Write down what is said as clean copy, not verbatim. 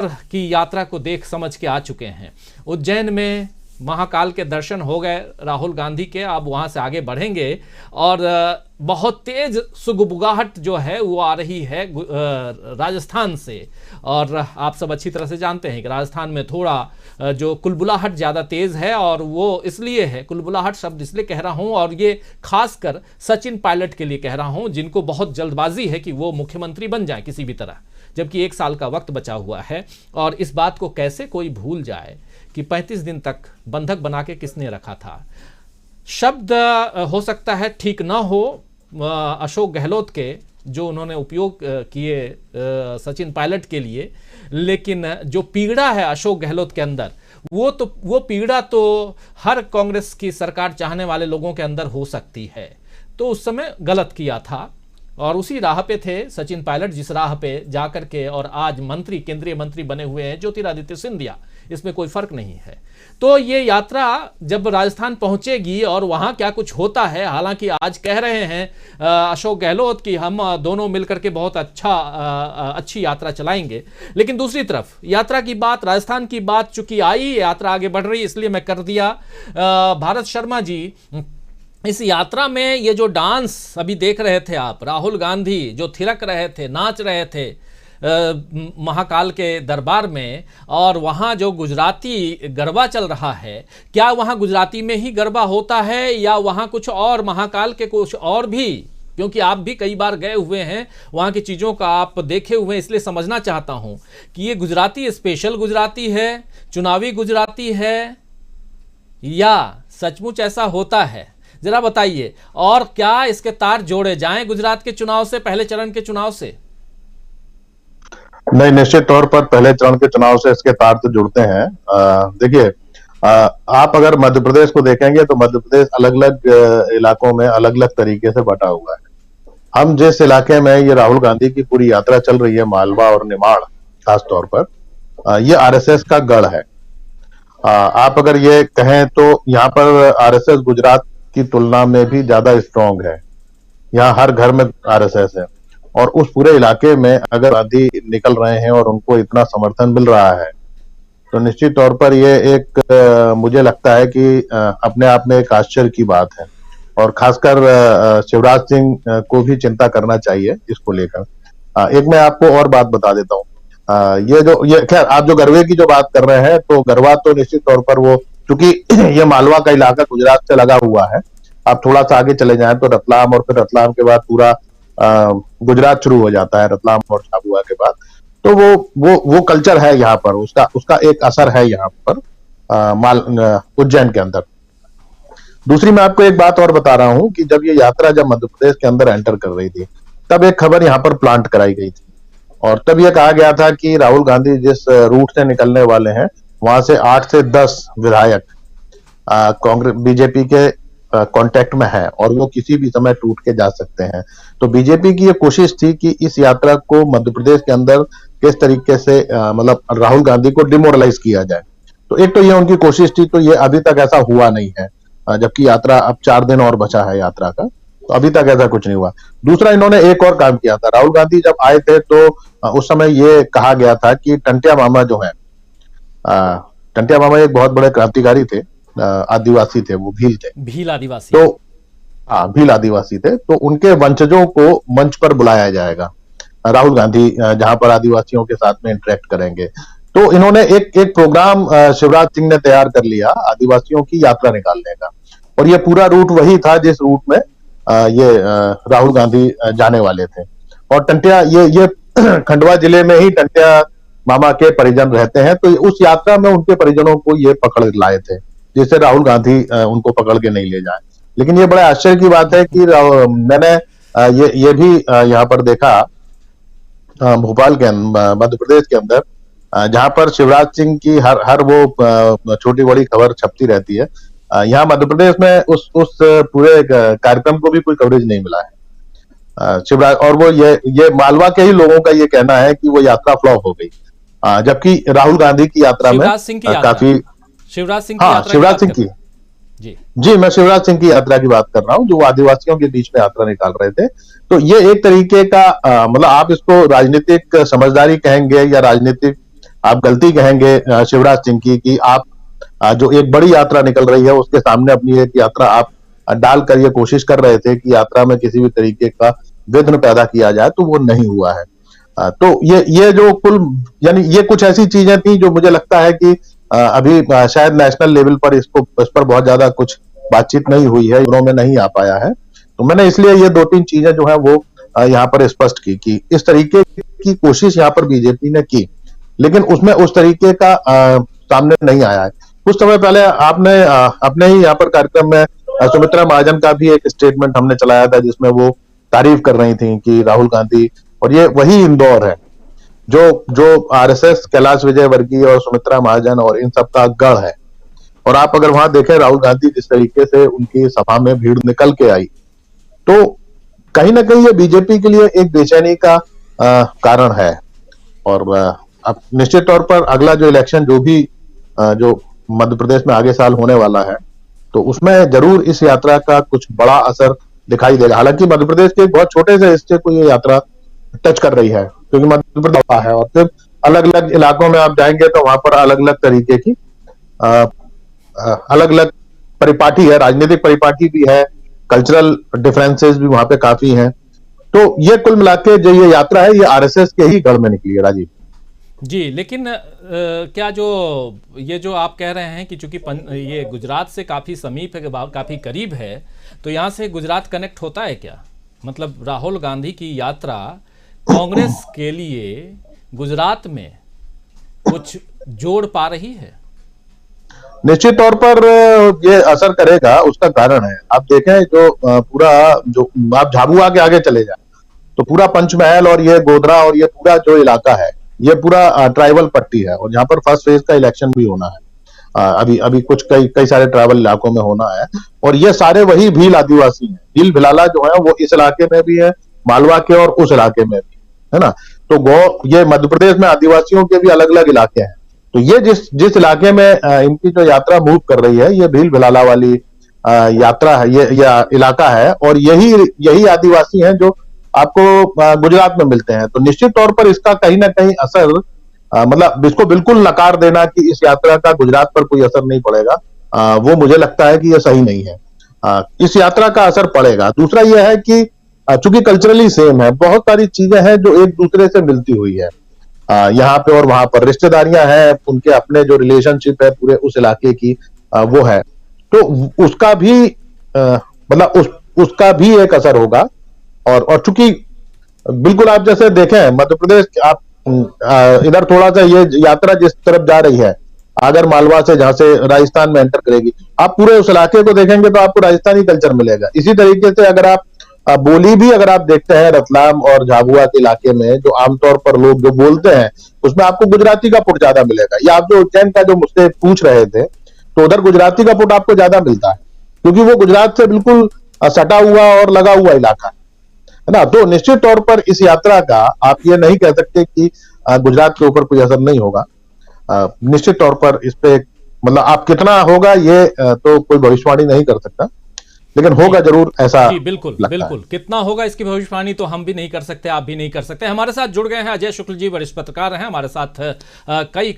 की यात्रा को देख समझ के आ चुके हैं। उज्जैन में महाकाल के दर्शन हो गए राहुल गांधी के, अब वहां से आगे बढ़ेंगे और बहुत तेज सुगबुगाहट जो है वो आ रही है राजस्थान से। और आप सब अच्छी तरह से जानते हैं कि राजस्थान में थोड़ा जो कुलबुलाहट ज़्यादा तेज़ है, और वो इसलिए है, कुलबुलाहट शब्द इसलिए कह रहा हूँ और ये खासकर सचिन पायलट के लिए कह रहा हूँ, जिनको बहुत जल्दबाजी है कि वो मुख्यमंत्री बन जाए किसी भी तरह, जबकि 1 साल का वक्त बचा हुआ है। और इस बात को कैसे कोई भूल जाए कि 35 दिन तक बंधक बना के किसने रखा था। शब्द हो सकता है ठीक ना हो अशोक गहलोत के, जो उन्होंने उपयोग किए सचिन पायलट के लिए, लेकिन जो पीड़ा है अशोक गहलोत के अंदर, वो पीड़ा तो हर कांग्रेस की सरकार चाहने वाले लोगों के अंदर हो सकती है। तो उस समय गलत किया था और उसी राह पे थे सचिन पायलट, जिस राह पे जाकर के और आज मंत्री, केंद्रीय मंत्री बने हुए हैं ज्योतिरादित्य सिंधिया। इसमें कोई फर्क नहीं है। तो ये यात्रा जब राजस्थान पहुंचेगी और वहां क्या कुछ होता है, हालांकि आज कह रहे हैं अशोक गहलोत कि हम दोनों मिलकर के बहुत अच्छी यात्रा चलाएंगे, लेकिन दूसरी तरफ यात्रा की बात, राजस्थान की बात चूंकि आई, यात्रा आगे बढ़ रही, इसलिए मैं कर दिया। भारत शर्मा जी, इस यात्रा में ये जो डांस अभी देख रहे थे आप, राहुल गांधी जो थिरक रहे थे, नाच रहे थे महाकाल के दरबार में, और वहाँ जो गुजराती गरबा चल रहा है, क्या वहाँ गुजराती में ही गरबा होता है या वहाँ कुछ और महाकाल के कुछ और भी? क्योंकि आप भी कई बार गए हुए हैं, वहाँ की चीज़ों का आप देखे हुए हैं, इसलिए समझना चाहता हूँ कि ये गुजराती स्पेशल गुजराती है, चुनावी गुजराती है, या सचमुच ऐसा होता है? जरा बताइए। और क्या इसके तार जोड़े जाएं गुजरात के चुनाव से, पहले चरण के चुनाव से? नहीं, निश्चित तौर पर पहले चरण के चुनाव से इसके तार तो जुड़ते हैं। देखिए, आप अगर मध्य प्रदेश को देखेंगे तो मध्य प्रदेश अलग अलग इलाकों में अलग अलग तरीके से बटा हुआ है। हम जिस इलाके में ये राहुल गांधी की पूरी यात्रा चल रही है, मालवा और निमाड़ खास तौर पर, ये आरएसएस का गढ़ है। आप अगर ये कहें तो यहाँ पर आरएसएस गुजरात की तुलना में भी ज्यादा स्ट्रांग है। यहाँ हर घर में आरएसएस है, और उस पूरे इलाके में अगर गांधी निकल रहे हैं और उनको इतना समर्थन मिल रहा है, तो निश्चित तौर पर ये एक मुझे लगता है कि अपने आप में एक आश्चर्य की बात है। और खासकर शिवराज सिंह को भी चिंता करना चाहिए इसको लेकर। एक मैं आपको और बात बता देता हूँ। ये खैर, आप जो गरबे की जो बात कर रहे हैं, तो गरबा तो निश्चित तौर पर वो, क्योंकि ये मालवा का इलाका गुजरात से लगा हुआ है। आप थोड़ा सा आगे चले जाएं तो रतलाम, और फिर रतलाम के बाद पूरा गुजरात शुरू हो जाता है, रतलाम और झाबुआ के बाद। तो वो कल्चर है यहाँ पर, उसका एक असर है यहाँ पर उज्जैन के अंदर। दूसरी मैं आपको एक बात और बता रहा हूँ कि जब ये यात्रा जब मध्य प्रदेश के अंदर एंटर कर रही थी, तब एक खबर यहाँ पर प्लांट कराई गई थी, और तब यह कहा गया था कि राहुल गांधी जिस रूट से निकलने वाले हैं, वहां से 8 से 10 विधायक कांग्रेस बीजेपी के कांटेक्ट में है, और वो किसी भी समय टूट के जा सकते हैं। तो बीजेपी की ये कोशिश थी कि इस यात्रा को मध्य प्रदेश के अंदर किस तरीके से मतलब राहुल गांधी को डिमोरलाइज किया जाए। तो एक तो ये उनकी कोशिश थी, तो ये अभी तक ऐसा हुआ नहीं है, जबकि यात्रा अब 4 दिन और बचा है यात्रा का, तो अभी तक ऐसा कुछ नहीं हुआ। दूसरा, इन्होंने एक और काम किया था। राहुल गांधी जब आए थे तो उस समय ये कहा गया था कि टंटिया मामा जो है, टंटिया मामा एक बहुत बड़े क्रांतिकारी थे, आदिवासी थे, वो भील थे, भील आदिवासी। तो हाँ, भील आदिवासी थे, तो उनके वंशजों को मंच पर बुलाया जाएगा, राहुल गांधी जहां पर आदिवासियों के साथ में इंटरेक्ट करेंगे। तो इन्होंने एक प्रोग्राम शिवराज सिंह ने तैयार कर लिया आदिवासियों की यात्रा निकालने का, और ये पूरा रूट वही था जिस रूट में ये राहुल गांधी जाने वाले थे। और टंटिया, ये खंडवा जिले में ही टंटिया मामा के परिजन रहते हैं, तो उस यात्रा में उनके परिजनों को ये पकड़ लाए थे, जिससे राहुल गांधी उनको पकड़ के नहीं ले जाए। लेकिन ये बड़ा आश्चर्य की बात है कि मैंने ये भी यहाँ पर देखा, भोपाल के मध्य प्रदेश के अंदर, जहां पर शिवराज सिंह की हर वो छोटी बड़ी खबर छपती रहती है, यहाँ मध्य प्रदेश में उस पूरे कार्यक्रम को भी कोई कवरेज नहीं मिला है शिवराज। और वो ये मालवा के ही लोगों का ये कहना है कि वो यात्रा फ्लॉप हो गई, जबकि राहुल गांधी की यात्रा में काफी शिवराज सिंह की जी, मैं शिवराज सिंह की यात्रा की बात कर रहा हूँ, जो आदिवासियों के बीच में यात्रा निकाल रहे थे। तो ये एक तरीके का मतलब आप इसको राजनीतिक समझदारी कहेंगे या राजनीतिक आप गलती कहेंगे शिवराज सिंह की कि आप जो एक बड़ी यात्रा निकल रही है उसके सामने अपनी एक यात्रा आप डालकर ये कोशिश कर रहे थे कि यात्रा में किसी भी तरीके का विघ्न पैदा किया जाए, तो वो नहीं हुआ है। तो ये जो कुल यानी ये कुछ ऐसी चीजें थी जो मुझे लगता है कि अभी शायद नेशनल लेवल पर इस पर बहुत ज्यादा कुछ बातचीत नहीं हुई है, में नहीं आ पाया है। तो मैंने इसलिए ये 2-3 चीजें जो है वो यहाँ पर स्पष्ट की कि इस तरीके की कोशिश यहाँ पर बीजेपी ने की, लेकिन उसमें उस तरीके का सामने नहीं आया है। कुछ समय पहले आपने अपने ही यहाँ पर कार्यक्रम में सुमित्रा महाजन का भी एक स्टेटमेंट हमने चलाया था जिसमें वो तारीफ कर रही थी कि राहुल गांधी, और ये वही इंदौर है जो जो आरएसएस, कैलाश विजयवर्गीय और सुमित्रा महाजन और इन सब का गढ़ है। और आप अगर वहां देखें राहुल गांधी जिस तरीके से उनकी सभा में भीड़ निकल के आई, तो कहीं ना कहीं ये बीजेपी के लिए एक बेचैनी का कारण है। और अब निश्चित तौर पर अगला जो इलेक्शन जो मध्य प्रदेश में आगे साल होने वाला है, तो उसमें जरूर इस यात्रा का कुछ बड़ा असर दिखाई देगा। हालांकि मध्य प्रदेश के एक बहुत छोटे से हिस्से को ये यात्रा टच कर रही है, क्योंकि मध्य प्रदेश है और फिर अलग अलग इलाकों में आप जाएंगे तो वहां पर अलग अलग तरीके की अलग अलग परिपाटी है, राजनीतिक परिपाटी भी है, कल्चरल डिफरेंसेस भी वहां पे काफी हैं। तो ये कुल मिलाके जो ये यात्रा है ये आरएसएस के ही गढ़ में निकली है, राजीव जी। लेकिन क्या जो ये जो आप कह रहे हैं कि चूंकि ये गुजरात से काफ़ी समीप है, काफ़ी करीब है, तो यहाँ से गुजरात कनेक्ट होता है क्या? मतलब राहुल गांधी की यात्रा कांग्रेस के लिए गुजरात में कुछ जोड़ पा रही है? निश्चित तौर पर ये असर करेगा। उसका कारण है, आप देखें जो पूरा जो आप झाबुआ के आगे चले जाए तो पूरा पंचमहल और ये गोधरा और ये पूरा जो इलाका है ये पूरा ट्राइबल पट्टी है, और यहाँ पर फर्स्ट फेज का इलेक्शन भी होना है। अभी कुछ कई सारे ट्राइबल इलाकों में होना है, और ये सारे वही भील आदिवासी हैं। भील भिलाला जो है वो इस इलाके में भी है, मालवा के और उस इलाके में भी है ना। तो ये मध्य प्रदेश में आदिवासियों के भी अलग अलग इलाके हैं। तो ये जिस इलाके में इनकी जो यात्रा मूव कर रही है ये भील भिलाला वाली यात्रा है, ये इलाका है, और यही आदिवासी हैं जो आपको गुजरात में मिलते हैं। तो निश्चित तौर पर इसका कहीं ना कहीं असर, मतलब इसको बिल्कुल नकार देना कि इस यात्रा का गुजरात पर कोई असर नहीं पड़ेगा, वो मुझे लगता है कि ये सही नहीं है। इस यात्रा का असर पड़ेगा। दूसरा यह है कि चूंकि कल्चरली सेम है, बहुत सारी चीजें हैं जो एक दूसरे से मिलती हुई है। यहाँ पे और वहां पर रिश्तेदारियां हैं, उनके अपने जो रिलेशनशिप है पूरे उस इलाके की वो है, तो उसका भी मतलब उसका भी एक असर होगा। और चूंकि बिल्कुल आप जैसे देखें मध्य प्रदेश, आप इधर थोड़ा सा ये यात्रा जिस तरफ जा रही है आगर मालवा से, जहां से राजस्थान में एंटर करेगी, आप पूरे उस इलाके को देखेंगे तो आपको राजस्थानी कल्चर मिलेगा। इसी तरीके से अगर आप बोली भी अगर आप देखते हैं रतलाम और झाबुआ के इलाके में, जो आमतौर पर लोग जो बोलते हैं उसमें आपको गुजराती का पुट ज्यादा मिलेगा। या आप जो उज्जैन का जो मुझसे पूछ रहे थे, तो उधर गुजराती का पुट आपको ज्यादा मिलता है, क्योंकि वो गुजरात से बिल्कुल सटा हुआ और लगा हुआ इलाका है ना। तो निश्चित तौर पर इस यात्रा का आप ये नहीं कह सकते कि गुजरात के ऊपर कोई असर नहीं होगा। निश्चित तौर पर इस पे मतलब आप कितना होगा ये तो कोई भविष्यवाणी नहीं कर सकता, लेकिन होगा जरूर ऐसा। जी बिल्कुल बिल्कुल, कितना होगा इसकी भविष्यवाणी तो हम भी नहीं कर सकते, आप भी नहीं कर सकते। हमारे साथ जुड़ गए हैं अजय शुक्ल जी, वरिष्ठ पत्रकार हैं, हमारे साथ कई